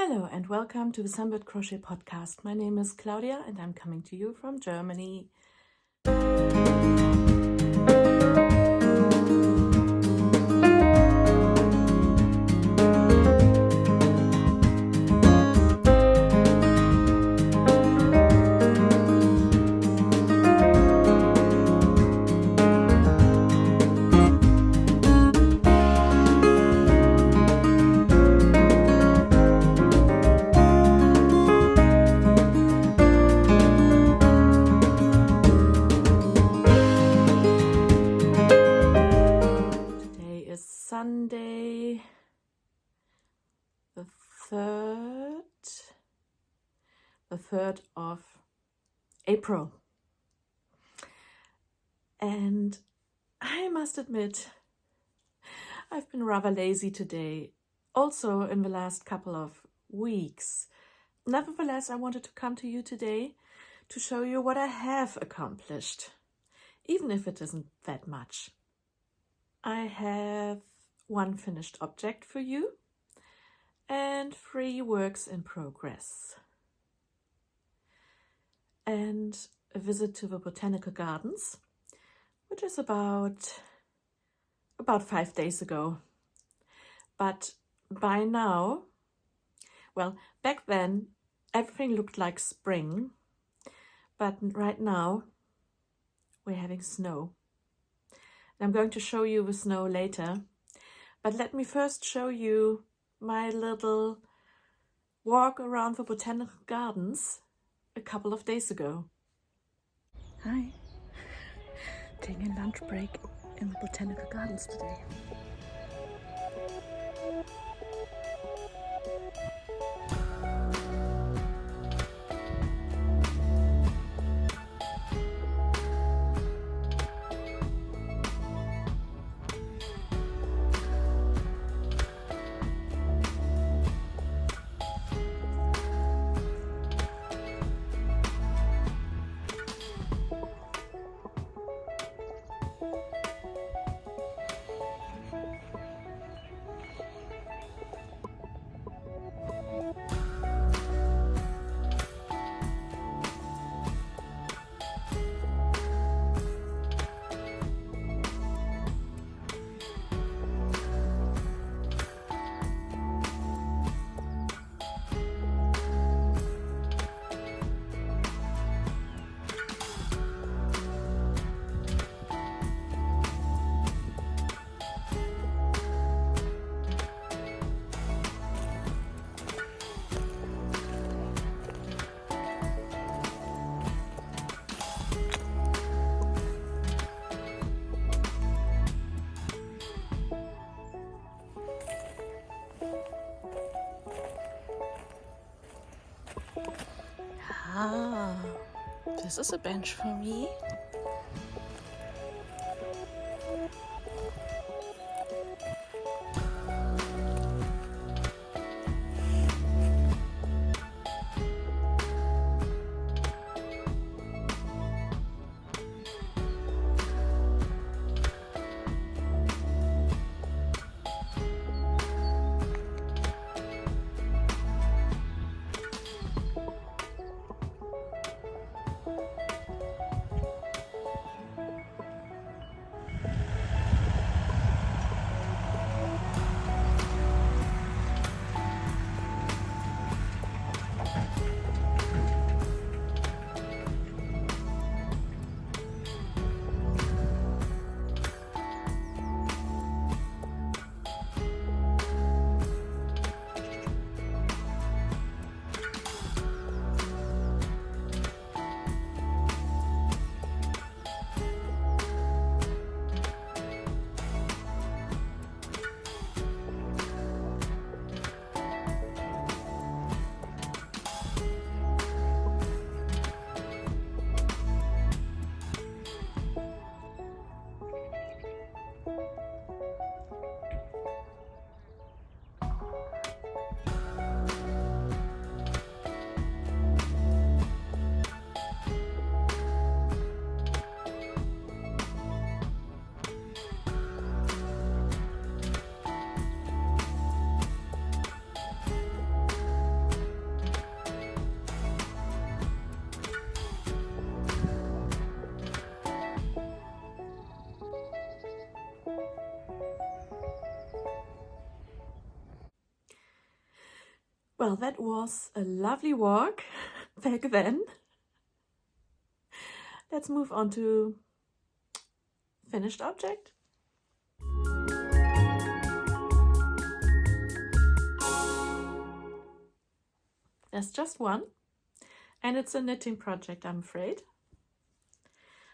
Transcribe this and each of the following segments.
Hello and welcome to the Sunbirdcrochet Podcast. My name is Claudia and I'm coming to you from Germany. Sunday, the 3rd of April. And I must admit, I've been rather lazy today, also in the last couple of weeks. Nevertheless, I wanted to come to you today to show you what I have accomplished, even if it isn't that much. I have one finished object for you and 3 works in progress and a visit to the botanical gardens, which is about 5 days ago. But by now, well, back then everything looked like spring, but right now we're having snow. I'm going to show you the snow later, but let me first show you my little walk around the botanical gardens a couple of days ago. Hi, taking a lunch break in the botanical gardens today. This is a bench for me. Well, that was a lovely walk back then. Let's move on to finished object. There's just one, and it's a knitting project, I'm afraid.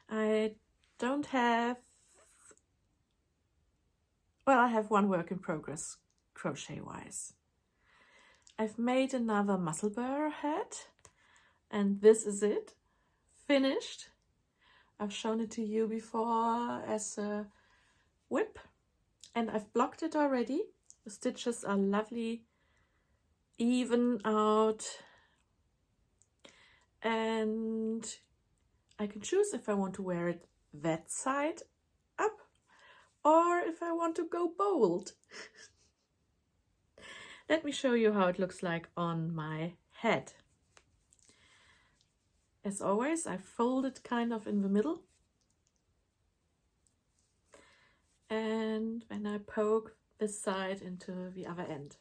I have one work in progress crochet-wise. I've made another Musselburgh hat, and this is it, finished. I've shown it to you before as a whip, and I've blocked it already. The stitches are lovely, even out, and I can choose if I want to wear it that side up or if I want to go bold. Let me show you how it looks like on my head. As always, I fold it kind of in the middle, and then I poke this side into the other end.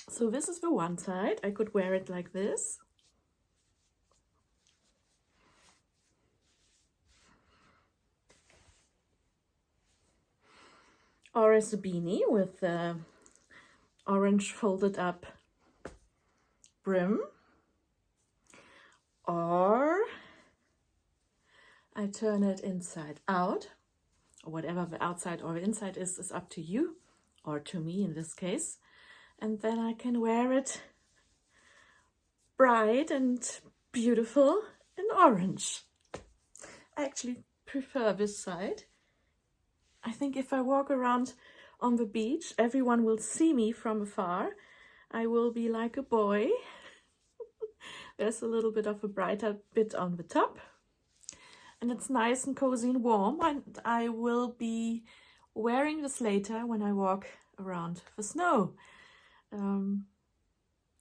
So this is the one side. I could wear it like this. Or as a beanie with the orange folded up brim. Or I turn it inside out, or whatever the outside or the inside is up to you, or to me in this case. And then I can wear it bright and beautiful in orange. I actually prefer this side. I think if I walk around on the beach, everyone will see me from afar. I will be like a boy. There's a little bit of a brighter bit on the top. And it's nice and cozy and warm. And I will be wearing this later when I walk around the snow.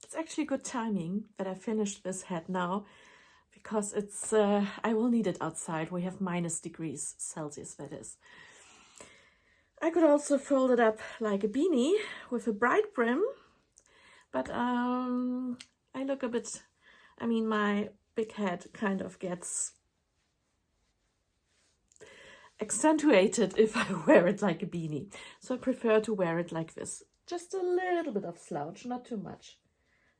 It's actually good timing that I finished this hat now, because it's I will need it outside. We have -degrees Celsius, that is. I could also fold it up like a beanie with a bright brim, but I look a bit, I mean, my big head kind of gets accentuated if I wear it like a beanie. So I prefer to wear it like this. Just a little bit of slouch, not too much.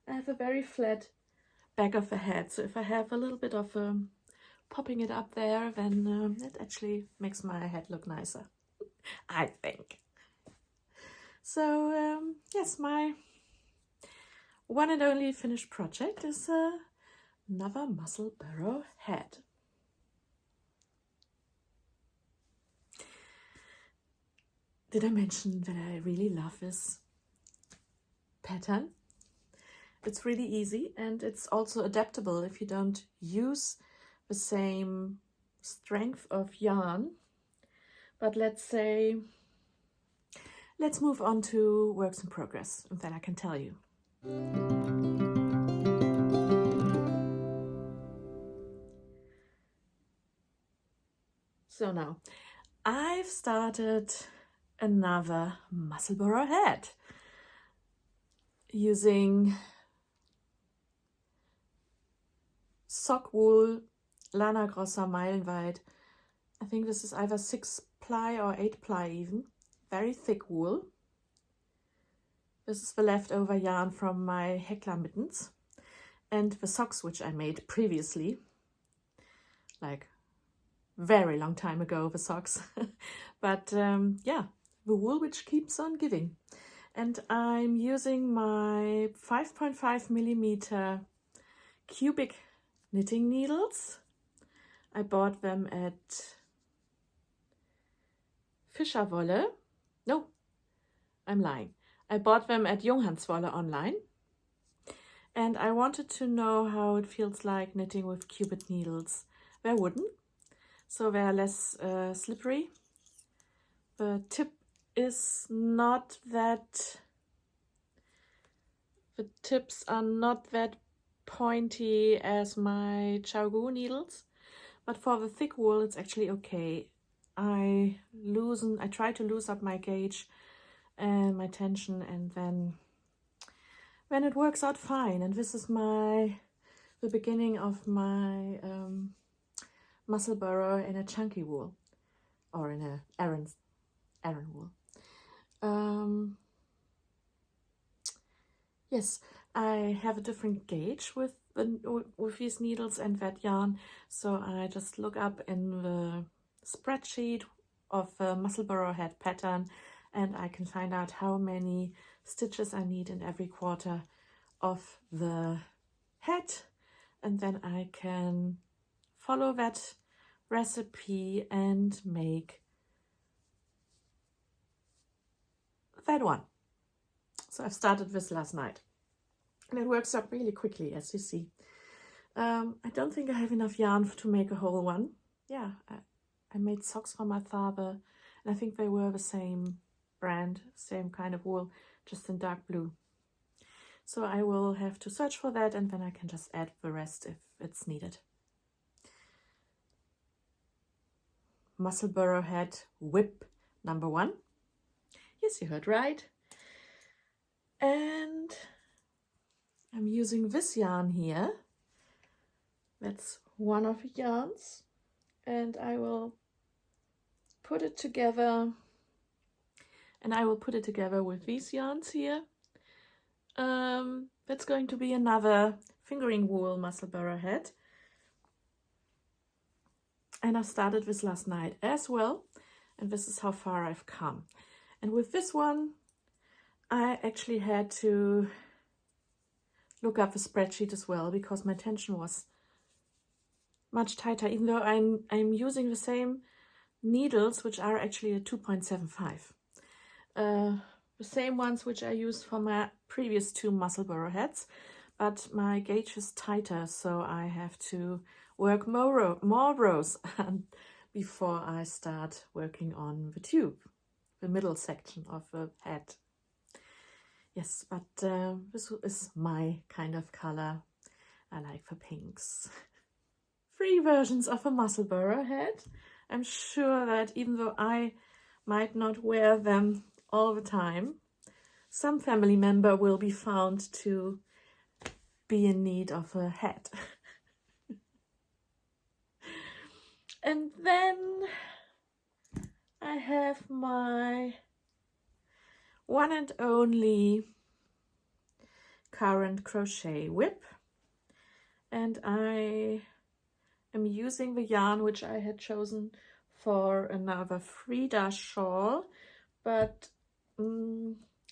I have a very flat back of the head, so if I have a little bit of popping it up there, then it actually makes my head look nicer, I think. So yes, my one and only finished project is another Musselburgh hat. Did I mention that I really love this pattern? It's really easy, and it's also adaptable if you don't use the same strength of yarn. But let's move on to works in progress, and then I can tell you. So now, I've started another Musselburgh hat using sock wool, Lana Grossa meilenweit. I think this is either 6-ply or 8-ply even. Very thick wool. This is the leftover yarn from my Heckler mittens and the socks which I made previously, like very long time ago, the socks. But yeah, the wool which keeps on giving. And I'm using my 5.5mm cubic knitting needles. I bought them at Fischerwolle. No, I'm lying. I bought them at Junghanswolle online. And I wanted to know how it feels like knitting with cubic needles. They're wooden, so they're less slippery. The tip is not that The tips are not that pointy as my Chaogu needles, but for the thick wool it's actually okay. I try to loosen up my gauge and my tension, and then it works out fine. And this is the beginning of my Musselburgh in a chunky wool, or in a Aran wool. Yes, I have a different gauge with these needles and that yarn, so I just look up in the spreadsheet of the Musselburgh Hat pattern, and I can find out how many stitches I need in every quarter of the hat, and then I can follow that recipe and make that one. So I've started this last night, and it works out really quickly, as you see. I don't think I have enough yarn to make a whole one. Yeah, I made socks for my father, and I think they were the same brand, same kind of wool, just in dark blue. So I will have to search for that, and then I can just add the rest if it's needed. Musselburgh Hat whip number 1. Yes, you heard right. And I'm using this yarn here. That's one of the yarns, and I will put it together. And I will put it together with these yarns here. That's going to be another fingering wool Musselburgh Hat. And I started this last night as well, and this is how far I've come. And with this one, I actually had to look up the spreadsheet as well, because my tension was much tighter, even though I'm using the same needles, which are actually a 2.75. The same ones which I used for my previous 2 Musselburgh hats, but my gauge is tighter, so I have to work more rows before I start working on the tube, the middle section of the hat. Yes, but this is my kind of color. I like the pinks. 3 versions of a Musselburgh hat. I'm sure that even though I might not wear them all the time, some family member will be found to be in need of a hat. And then I have my one and only current crochet whip, and I am using the yarn which I had chosen for another Frida shawl, but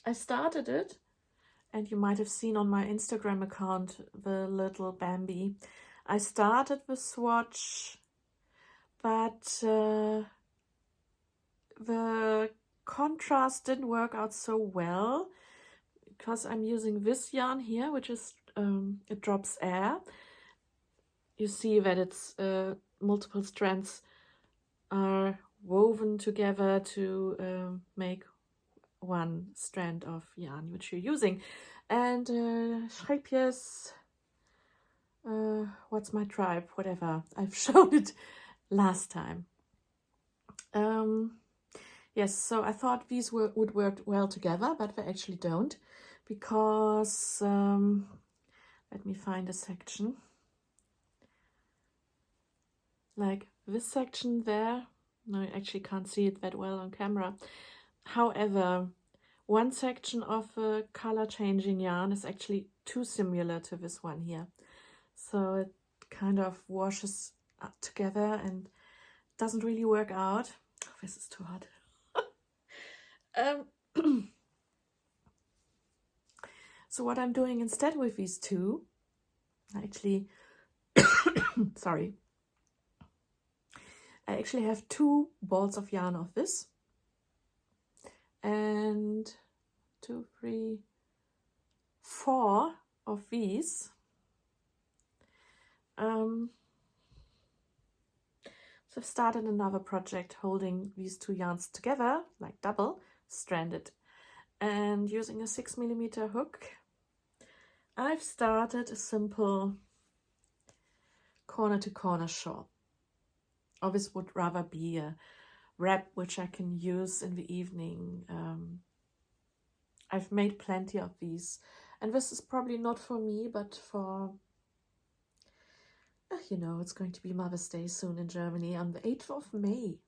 I started it, and you might have seen on my Instagram account the little Bambi. I started the swatch, but the contrast didn't work out so well, because I'm using this yarn here, which is it drops air. You see that it's multiple strands are woven together to make one strand of yarn which you're using. And Schreipjes, what's my tribe, whatever, I've shown it last time. Yes, so I thought these would work well together, but they actually don't, because let me find a section like this section there. No, I actually can't see it that well on camera. However, one section of the color changing yarn is actually too similar to this one here, so it kind of washes up together and doesn't really work out. Oh, this is too hot. So what I'm doing instead with these two, sorry, I actually have 2 balls of yarn of this, and 2, 3, 4 of these. So I've started another project holding these 2 yarns together, like double stranded, and using a 6mm hook, I've started a simple corner-to-corner shawl. Or this would rather be a wrap which I can use in the evening. I've made plenty of these, and this is probably not for me, but for, you know, it's going to be Mother's Day soon in Germany on the 8th of May.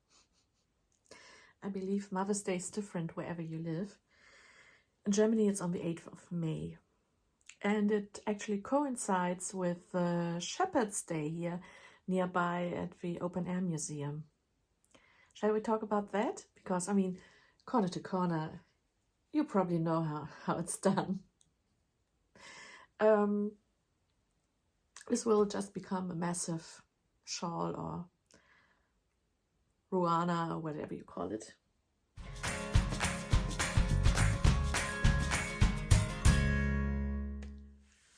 I believe Mother's Day is different wherever you live. In Germany, it's on the 8th of May. And it actually coincides with Shepherd's Day here nearby at the Open Air Museum. Shall we talk about that? Because, I mean, corner to corner, you probably know how it's done. This will just become a massive shawl or ruana or whatever you call it.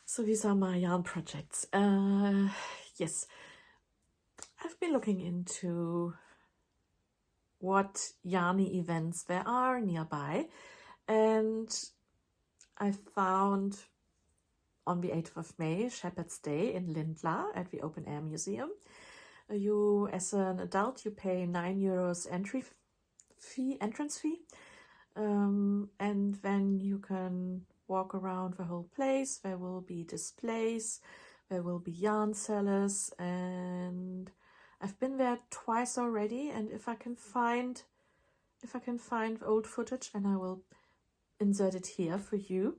So these are my yarn projects. Yes, I've been looking into what yarny events there are nearby, and I found on the 8th of May, Shepherd's Day in Lindlar at the Open Air Museum. You, as an adult, you pay €9 entrance fee, and then you can walk around the whole place. There will be displays, there will be yarn sellers, and I've been there twice already, and if I can find old footage, and I will insert it here for you.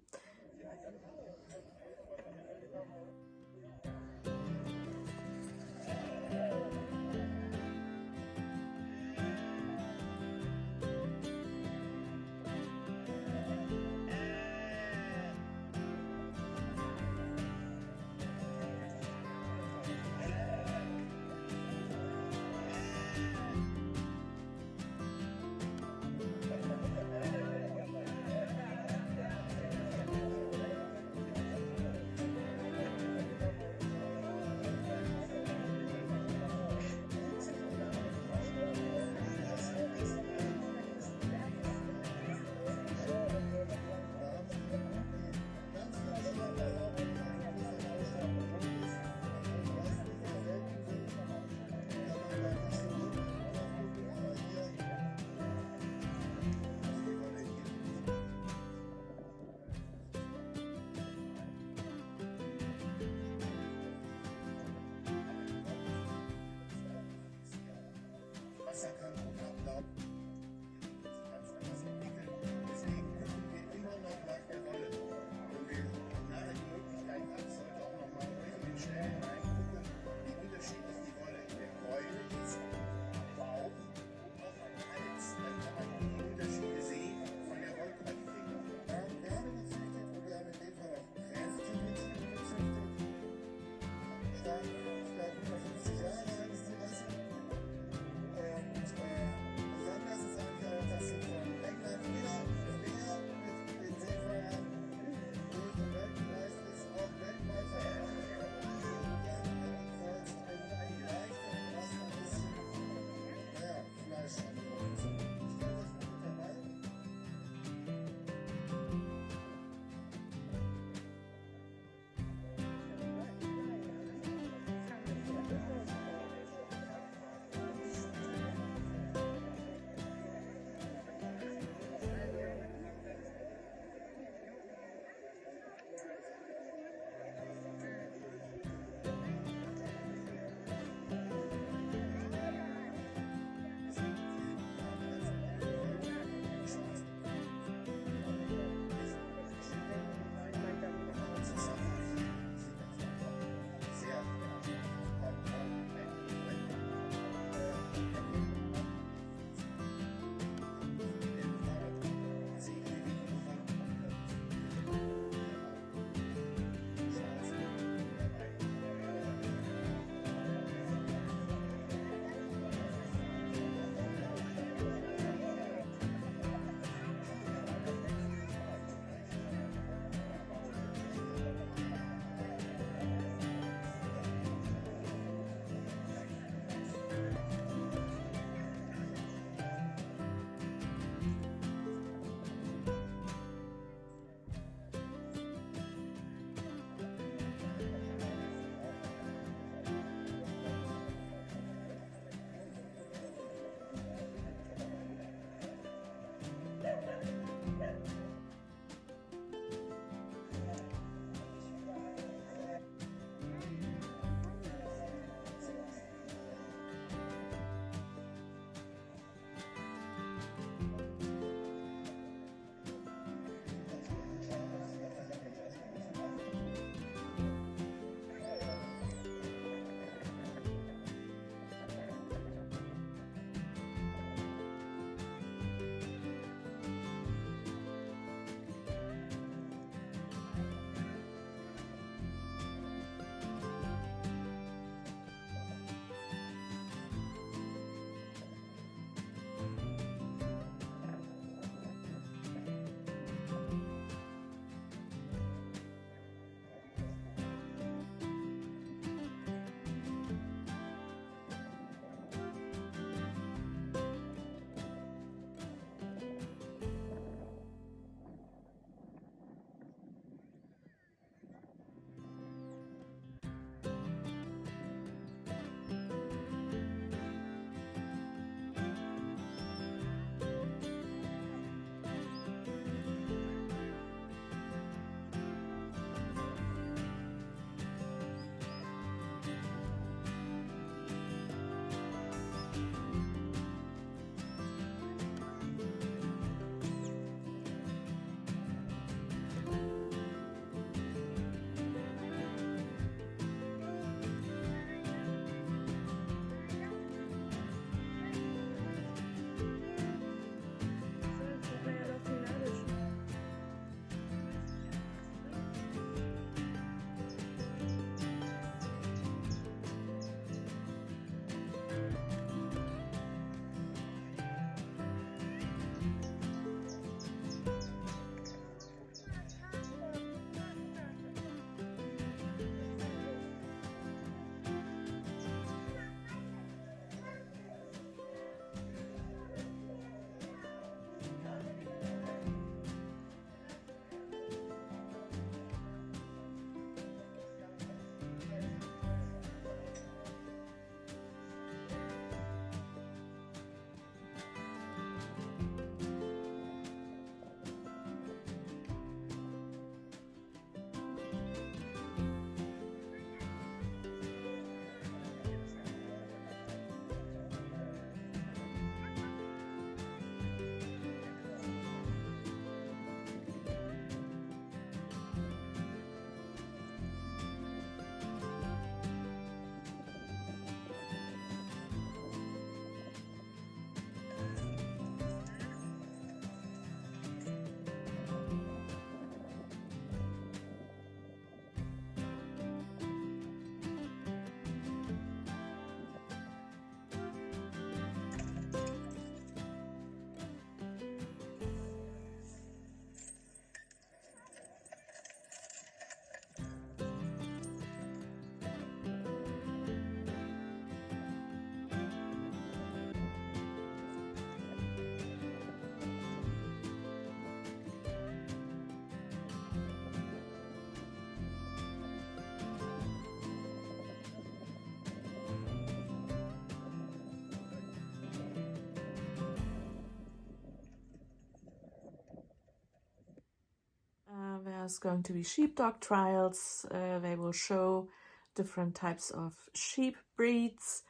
There's going to be Sheepdog Trials. They will show different types of sheep breeds.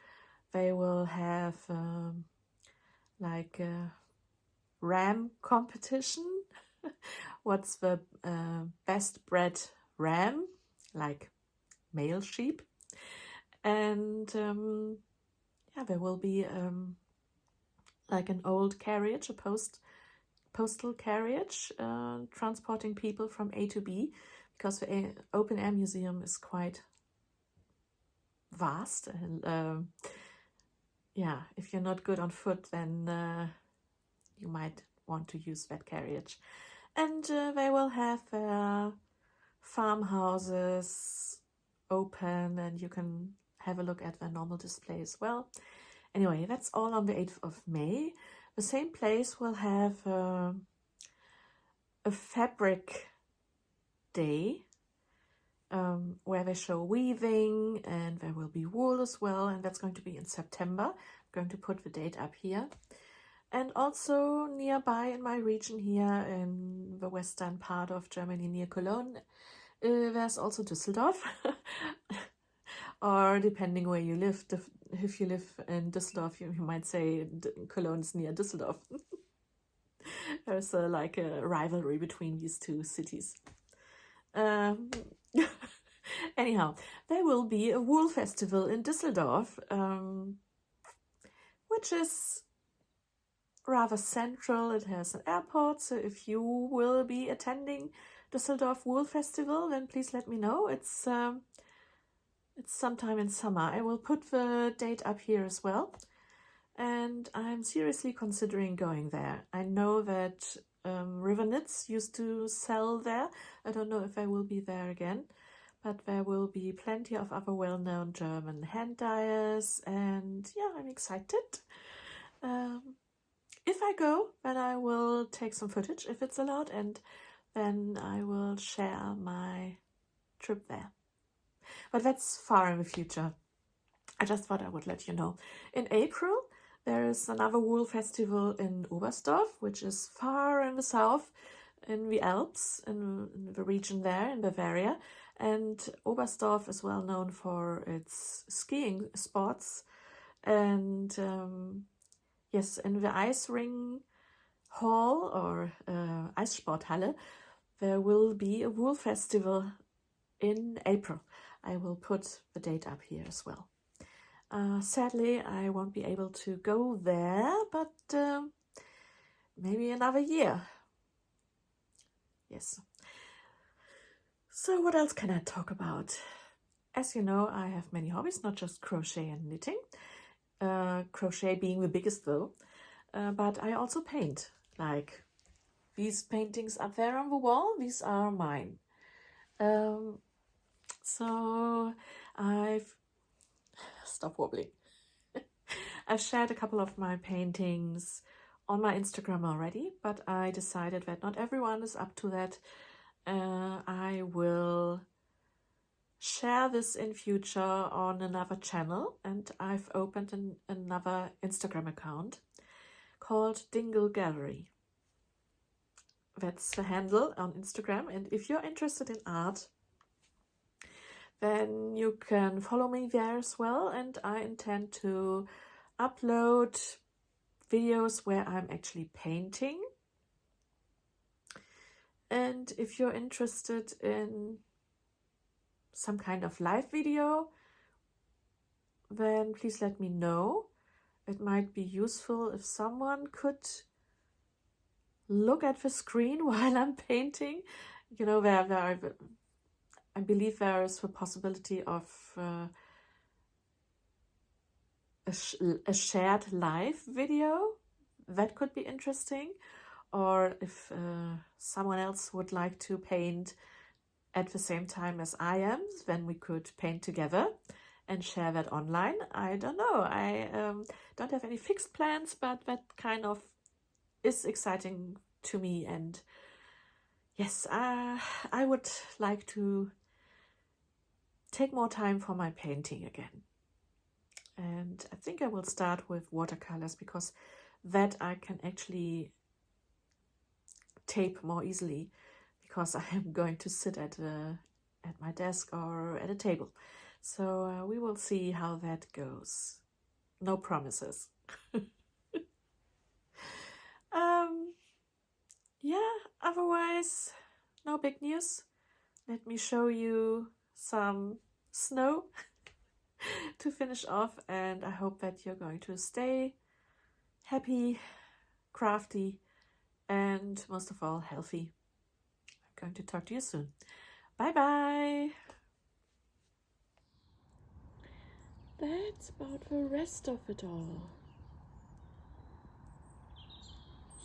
They will have like a ram competition. What's the best bred ram, like male sheep? And yeah, there will be like an old carriage, a postal carriage, transporting people from A to B, because the Open Air Museum is quite vast. And yeah, if you're not good on foot, then you might want to use that carriage. And they will have farmhouses open, and you can have a look at the normal display as well. Anyway, that's all on the 8th of May. The same place will have a fabric day where they show weaving, and there will be wool as well, and that's going to be in September. I'm going to put the date up here. And also nearby in my region here in the western part of Germany near Cologne, there's also Düsseldorf. Or depending where you live, if you live in Düsseldorf, you might say Cologne is near Düsseldorf. There's like a rivalry between these two cities. Anyhow, there will be a wool festival in Düsseldorf, which is rather central. It has an airport, so if you will be attending Düsseldorf Wool Festival, then please let me know. It's sometime in summer. I will put the date up here as well. And I'm seriously considering going there. I know that River Knits used to sell there. I don't know if I will be there again. But there will be plenty of other well-known German hand dyers. And yeah, I'm excited. If I go, then I will take some footage if it's allowed. And then I will share my trip there. But that's far in the future. I just thought I would let you know. In April, there is another wool festival in Oberstdorf, which is far in the south, in the Alps, in the region there, in Bavaria. And Oberstdorf is well known for its skiing sports. And yes, in the ice ring hall or Eissporthalle, there will be a wool festival in April. I will put the date up here as well. Sadly, I won't be able to go there, but maybe another year. Yes. So what else can I talk about? As you know, I have many hobbies, not just crochet and knitting. Crochet being the biggest though. But I also paint. Like these paintings up there on the wall, these are mine. So stop wobbling. I've shared a couple of my paintings on my Instagram already, but I decided that not everyone is up to that. I will share this in future on another channel, and I've opened another Instagram account called Dingle Gallery. That's the handle on Instagram, and if you're interested in art, then you can follow me there as well, and I intend to upload videos where I'm actually painting. And if you're interested in some kind of live video, then please let me know. It might be useful if someone could look at the screen while I'm painting. You know, I believe there is the possibility of a shared live video. That could be interesting. Or if someone else would like to paint at the same time as I am, then we could paint together and share that online. I don't know. I don't have any fixed plans, but that kind of is exciting to me. And yes, I would like to take more time for my painting again. And I think I will start with watercolors, because that I can actually tape more easily, because I am going to sit at my desk or at a table. So we will see how that goes. No promises. Yeah, otherwise, no big news. Let me show you some snow to finish off, and I hope that you're going to stay happy, crafty, and most of all, healthy. I'm going to talk to you soon. Bye-bye. That's about the rest of it all.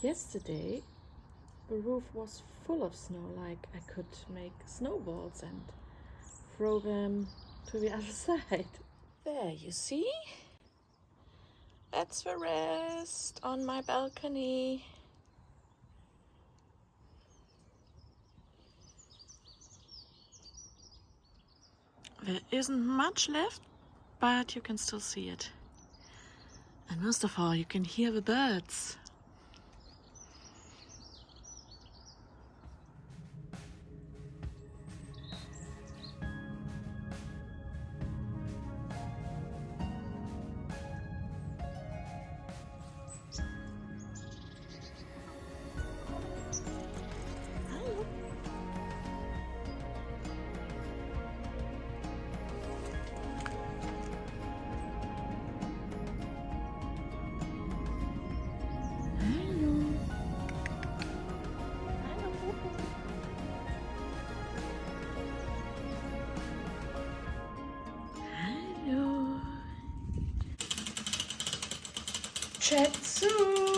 Yesterday, the roof was full of snow, like I could make snowballs and throw them to the other side. There, you see? That's the rest on my balcony. There isn't much left, but you can still see it. And most of all, you can hear the birds. Chat soon.